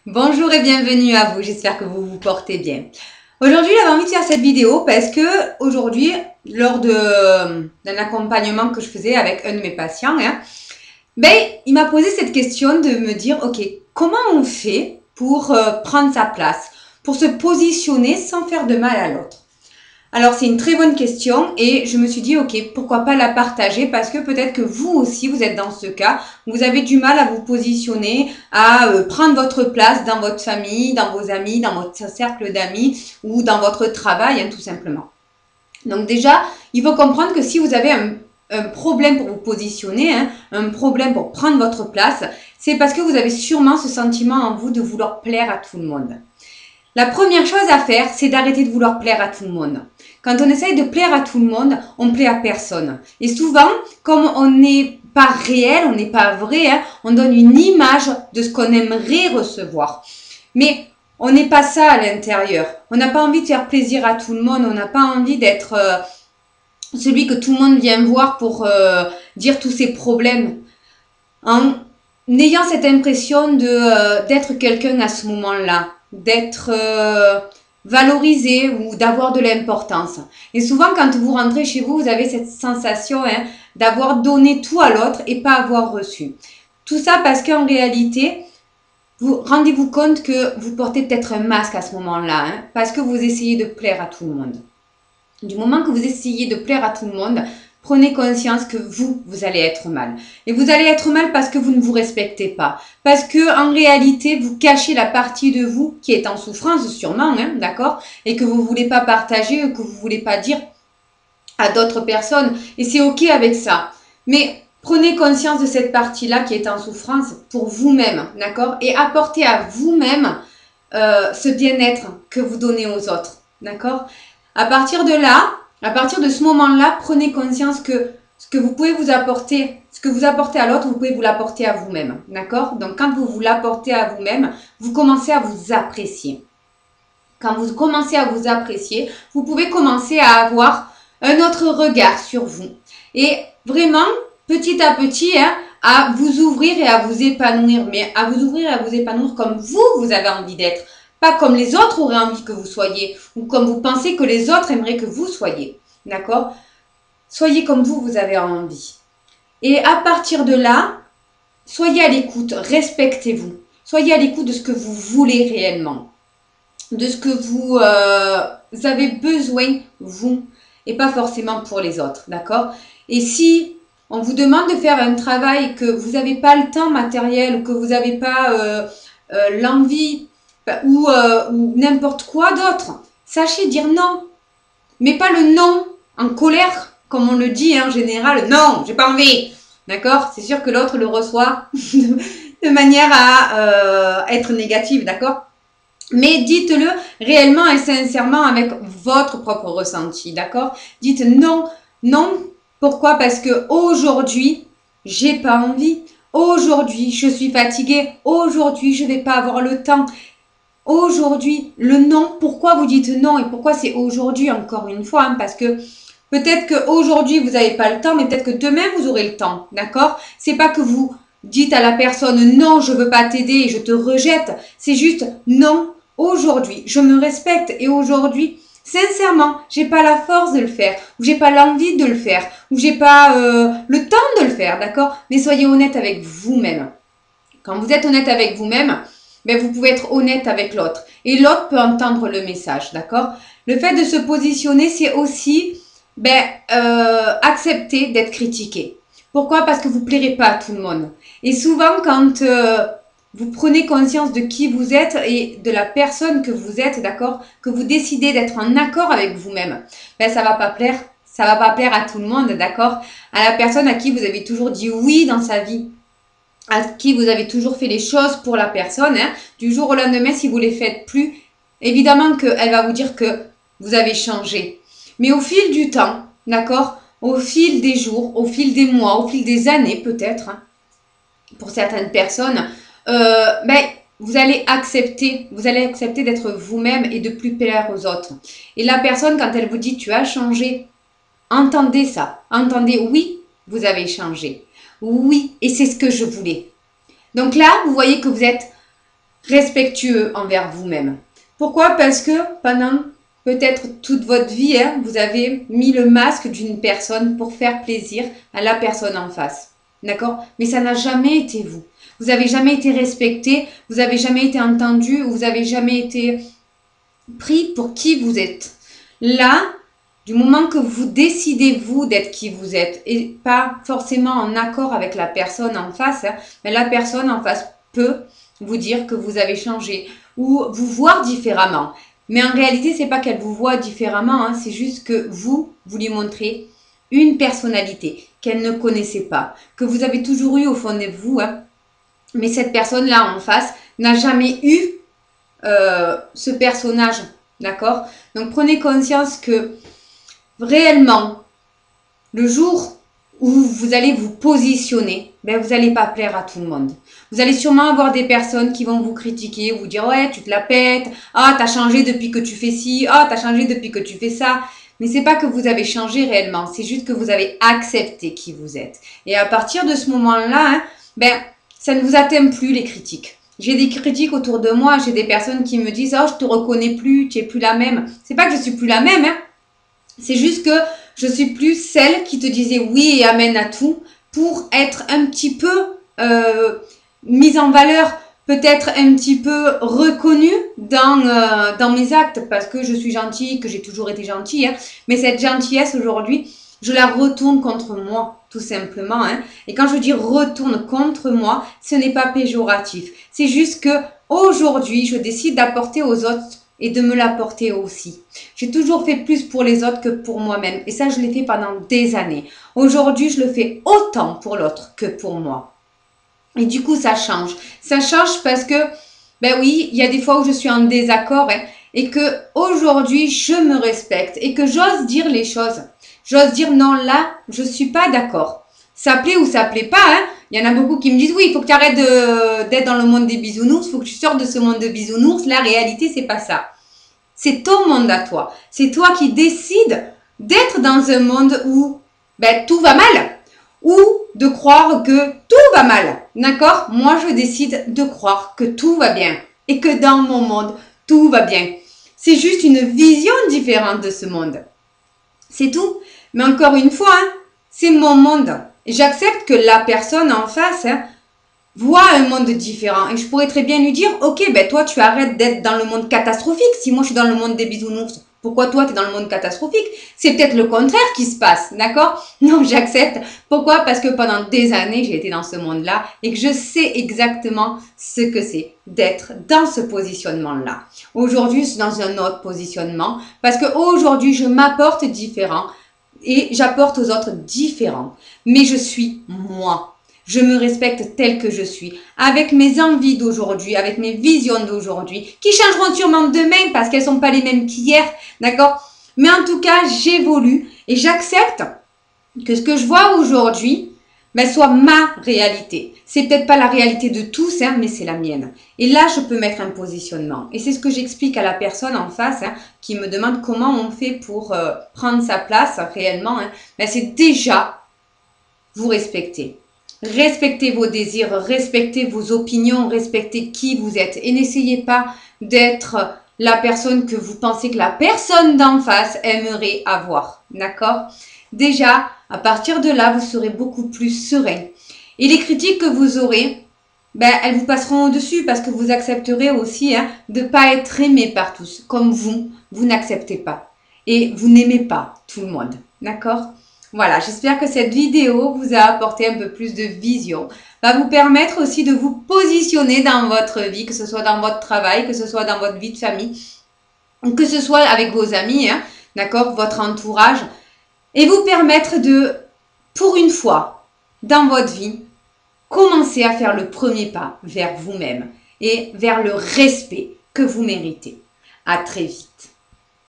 Bonjour et bienvenue à vous, j'espère que vous vous portez bien. Aujourd'hui, j'avais envie de faire cette vidéo parce que aujourd'hui, lors d'un accompagnement que je faisais avec un de mes patients, il m'a posé cette question de me dire, ok, comment on fait pour prendre sa place, pour se positionner sans faire de mal à l'autre? Alors, c'est une très bonne question et je me suis dit, ok, pourquoi pas la partager parce que peut-être que vous aussi, vous êtes dans ce cas. Vous avez du mal à vous positionner, à prendre votre place dans votre famille, dans vos amis, dans votre cercle d'amis ou dans votre travail, tout simplement. Donc déjà, il faut comprendre que si vous avez un problème pour vous positionner, un problème pour prendre votre place, c'est parce que vous avez sûrement ce sentiment en vous de vouloir plaire à tout le monde. La première chose à faire, c'est d'arrêter de vouloir plaire à tout le monde. Quand on essaye de plaire à tout le monde, on plaît à personne. Et souvent, comme on n'est pas réel, on n'est pas vrai, on donne une image de ce qu'on aimerait recevoir. Mais on n'est pas ça à l'intérieur. On n'a pas envie de faire plaisir à tout le monde. On n'a pas envie d'être celui que tout le monde vient voir pour dire tous ses problèmes. En ayant cette impression d'être quelqu'un à ce moment-là, d'être valorisé ou d'avoir de l'importance. Et souvent, quand vous rentrez chez vous, vous avez cette sensation d'avoir donné tout à l'autre et pas avoir reçu. Tout ça parce qu'en réalité, vous rendez-vous compte que vous portez peut-être un masque à ce moment-là, parce que vous essayez de plaire à tout le monde. Du moment que vous essayez de plaire à tout le monde, prenez conscience que vous allez être mal. Et vous allez être mal parce que vous ne vous respectez pas. Parce que en réalité, vous cachez la partie de vous qui est en souffrance sûrement, d'accord? Et que vous ne voulez pas partager, que vous ne voulez pas dire à d'autres personnes. Et c'est ok avec ça. Mais prenez conscience de cette partie-là qui est en souffrance pour vous-même, d'accord? Et apportez à vous-même ce bien-être que vous donnez aux autres, d'accord? À partir de là, à partir de ce moment-là, prenez conscience que ce que vous pouvez vous apporter, ce que vous apportez à l'autre, vous pouvez vous l'apporter à vous-même. D'accord? Donc, quand vous vous l'apportez à vous-même, vous commencez à vous apprécier. Quand vous commencez à vous apprécier, vous pouvez commencer à avoir un autre regard sur vous. Et vraiment, petit à petit, à vous ouvrir et à vous épanouir. Mais à vous ouvrir et à vous épanouir comme vous avez envie d'être. Pas comme les autres auraient envie que vous soyez ou comme vous pensez que les autres aimeraient que vous soyez. D'accord? Soyez comme vous avez envie. Et à partir de là, soyez à l'écoute, respectez-vous. Soyez à l'écoute de ce que vous voulez réellement. De ce que vous avez besoin, vous, et pas forcément pour les autres. D'accord? Et si on vous demande de faire un travail que vous n'avez pas le temps matériel ou que vous n'avez pas l'envie, ou n'importe quoi d'autre, sachez dire non. Mais pas le non en colère, comme on le dit en général. Non, j'ai pas envie. D'accord? C'est sûr que l'autre le reçoit de manière à être négative, d'accord? Mais dites-le réellement et sincèrement avec votre propre ressenti, d'accord? Dites non, non. Pourquoi? Parce que aujourd'hui, j'ai pas envie. Aujourd'hui, je suis fatiguée. Aujourd'hui, je vais pas avoir le temps. Aujourd'hui, le non, pourquoi vous dites non et pourquoi c'est aujourd'hui encore une fois, parce que peut-être qu'aujourd'hui vous n'avez pas le temps, mais peut-être que demain vous aurez le temps, d'accord? C'est pas que vous dites à la personne non, je veux pas t'aider et je te rejette, c'est juste non, aujourd'hui, je me respecte et aujourd'hui, sincèrement, j'ai pas la force de le faire, ou j'ai pas l'envie de le faire, ou j'ai pas le temps de le faire, d'accord? Mais soyez honnête avec vous-même. Quand vous êtes honnête avec vous-même, vous pouvez être honnête avec l'autre. Et l'autre peut entendre le message, d'accord? Le fait de se positionner, c'est aussi accepter d'être critiqué. Pourquoi? Parce que vous ne plairez pas à tout le monde. Et souvent, quand vous prenez conscience de qui vous êtes et de la personne que vous êtes, d'accord? Que vous décidez d'être en accord avec vous-même, ça va pas plaire. Ça va pas plaire à tout le monde, d'accord? À la personne à qui vous avez toujours dit oui dans sa vie, à qui vous avez toujours fait les choses pour la personne, du jour au lendemain, si vous ne les faites plus, évidemment qu'elle va vous dire que vous avez changé. Mais au fil du temps, d'accord, au fil des jours, au fil des mois, au fil des années peut-être, pour certaines personnes, vous allez accepter d'être vous-même et de plus plaire aux autres. Et la personne, quand elle vous dit tu as changé, entendez ça, entendez oui, vous avez changé. Oui, et c'est ce que je voulais. Donc là, vous voyez que vous êtes respectueux envers vous-même. Pourquoi? Parce que pendant peut-être toute votre vie, vous avez mis le masque d'une personne pour faire plaisir à la personne en face. D'accord? Mais ça n'a jamais été vous. Vous n'avez jamais été respecté, vous n'avez jamais été entendu, vous n'avez jamais été pris pour qui vous êtes. Là, du moment que vous décidez, vous, d'être qui vous êtes et pas forcément en accord avec la personne en face, mais la personne en face peut vous dire que vous avez changé ou vous voir différemment. Mais en réalité, c'est pas qu'elle vous voit différemment, c'est juste que vous lui montrez une personnalité qu'elle ne connaissait pas, que vous avez toujours eu au fond de vous, mais cette personne-là en face n'a jamais eu ce personnage, d'accord? Donc prenez conscience que réellement, le jour où vous allez vous positionner, ben vous n'allez pas plaire à tout le monde. Vous allez sûrement avoir des personnes qui vont vous critiquer, vous dire « Ouais, tu te la pètes. Ah, t'as changé depuis que tu fais ci. Ah, t'as changé depuis que tu fais ça. » Mais c'est pas que vous avez changé réellement. C'est juste que vous avez accepté qui vous êtes. Et à partir de ce moment-là, ben, ça ne vous atteint plus les critiques. J'ai des critiques autour de moi. J'ai des personnes qui me disent « Oh, je te reconnais plus. Tu es plus la même. » C'est pas que je suis plus la même, C'est juste que je suis plus celle qui te disait oui et amen à tout pour être un petit peu mise en valeur, peut-être un petit peu reconnue dans mes actes parce que je suis gentille, que j'ai toujours été gentille. Mais cette gentillesse aujourd'hui, je la retourne contre moi, tout simplement. Et quand je dis retourne contre moi, ce n'est pas péjoratif. C'est juste que aujourd'hui, je décide d'apporter aux autres et de me l'apporter aussi. J'ai toujours fait plus pour les autres que pour moi-même. Et ça, je l'ai fait pendant des années. Aujourd'hui, je le fais autant pour l'autre que pour moi. Et du coup, ça change. Ça change parce que, ben oui, il y a des fois où je suis en désaccord et que aujourd'hui, je me respecte et que j'ose dire les choses. J'ose dire non, là, je suis pas d'accord. Ça plaît ou ça plaît pas, Il y en a beaucoup qui me disent oui, il faut que tu arrêtes d'être dans le monde des bisounours, il faut que tu sortes de ce monde de bisounours. La réalité, c'est pas ça. C'est ton monde à toi. C'est toi qui décides d'être dans un monde où ben, tout va mal ou de croire que tout va mal. D'accord? Moi, je décide de croire que tout va bien et que dans mon monde, tout va bien. C'est juste une vision différente de ce monde. C'est tout. Mais encore une fois, c'est mon monde. Et j'accepte que la personne en face voit un monde différent. Et je pourrais très bien lui dire, ok, ben toi, tu arrêtes d'être dans le monde catastrophique. Si moi, je suis dans le monde des bisounours, pourquoi toi, tu es dans le monde catastrophique? C'est peut-être le contraire qui se passe, d'accord? Non, j'accepte. Pourquoi? Parce que pendant des années, j'ai été dans ce monde-là et que je sais exactement ce que c'est d'être dans ce positionnement-là. Aujourd'hui, je suis dans un autre positionnement parce qu'aujourd'hui, je m'apporte différent et j'apporte aux autres différent. Mais je suis moi. Je me respecte tel que je suis, avec mes envies d'aujourd'hui, avec mes visions d'aujourd'hui, qui changeront sûrement demain parce qu'elles sont pas les mêmes qu'hier, d'accord? Mais en tout cas, j'évolue et j'accepte que ce que je vois aujourd'hui, soit ma réalité. C'est peut-être pas la réalité de tous, mais c'est la mienne. Et là, je peux mettre un positionnement. Et c'est ce que j'explique à la personne en face qui me demande comment on fait pour prendre sa place réellement. C'est déjà vous respecter. Respectez vos désirs, respectez vos opinions, respectez qui vous êtes. Et n'essayez pas d'être la personne que vous pensez que la personne d'en face aimerait avoir. D'accord? Déjà, à partir de là, vous serez beaucoup plus serein. Et les critiques que vous aurez, elles vous passeront au-dessus parce que vous accepterez aussi de ne pas être aimé par tous. Comme vous n'acceptez pas. Et vous n'aimez pas tout le monde. D'accord? Voilà, j'espère que cette vidéo vous a apporté un peu plus de vision, va vous permettre aussi de vous positionner dans votre vie, que ce soit dans votre travail, que ce soit dans votre vie de famille, que ce soit avec vos amis, d'accord, votre entourage, et vous permettre de, pour une fois, dans votre vie, commencer à faire le premier pas vers vous-même et vers le respect que vous méritez. À très vite.